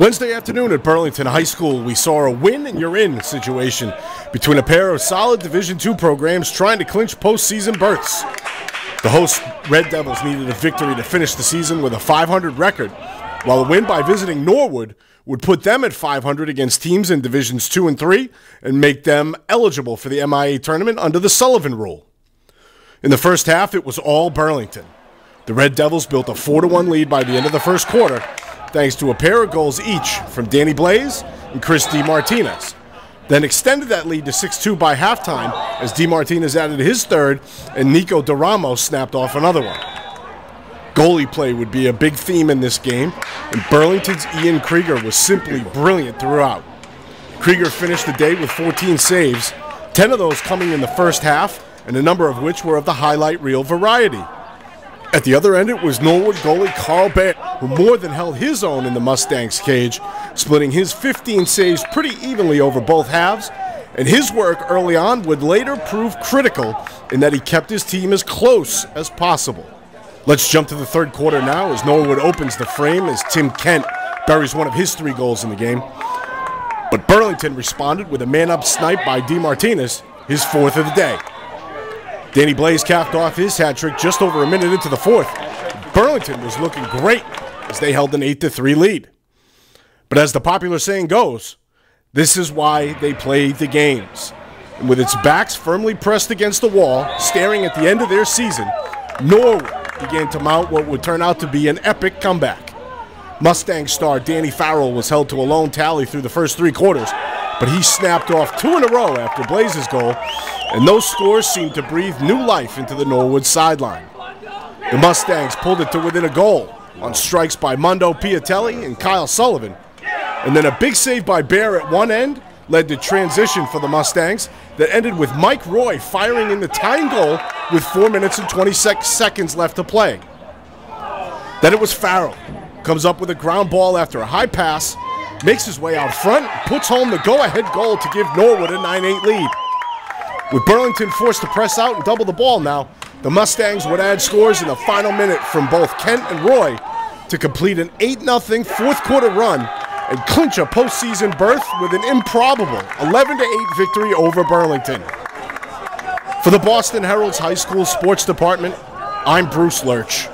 Wednesday afternoon at Burlington High School, we saw a win-and-you're-in situation between a pair of solid Division II programs trying to clinch postseason berths. The host Red Devils needed a victory to finish the season with a .500 record, while a win by visiting Norwood would put them at .500 against teams in Divisions 2 and 3 and make them eligible for the MIAA tournament under the Sullivan rule. In the first half, it was all Burlington. The Red Devils built a 4-1 lead by the end of the first quarter, thanks to a pair of goals each from Danny Blaze and Chris DiMartinez. Then extended that lead to 6-2 by halftime as DiMartinez added his third and Nico DeRamos snapped off another one. Goalie play would be a big theme in this game, and Burlington's Ian Krieger was simply brilliant throughout. Krieger finished the day with 14 saves, 10 of those coming in the first half, and a number of which were of the highlight reel variety. At the other end, it was Norwood goalie Carl Baer, who more than held his own in the Mustangs' cage, splitting his 15 saves pretty evenly over both halves, and his work early on would later prove critical in that he kept his team as close as possible. Let's jump to the third quarter now as Norwood opens the frame as Tim Kent buries one of his 3 goals in the game. But Burlington responded with a man-up snipe by DiMartinez, his 4th of the day. Danny Blaze capped off his hat trick just over a minute into the 4th. Burlington was looking great as they held an 8-3 lead. But as the popular saying goes, this is why they play the games. And with its backs firmly pressed against the wall, staring at the end of their season, Norwood began to mount what would turn out to be an epic comeback. Mustang star Danny Farrell was held to a lone tally through the first 3 quarters, but he snapped off 2 in a row after Blaze's goal, and those scores seemed to breathe new life into the Norwood sideline. The Mustangs pulled it to within a goal on strikes by Mondo Piatelli and Kyle Sullivan, and then a big save by Bear at one end led to transition for the Mustangs that ended with Mike Roy firing in the tying goal with 4 minutes and 26 seconds left to play. Then it was Farrell, comes up with a ground ball after a high pass, makes his way out front, puts home the go-ahead goal to give Norwood a 9-8 lead. With Burlington forced to press out and double the ball now, the Mustangs would add scores in the final minute from both Kent and Roy to complete an 8-0 fourth quarter run and clinch a postseason berth with an improbable 11-8 victory over Burlington. For the Boston Herald's High School Sports Department, I'm Bruce Lurch.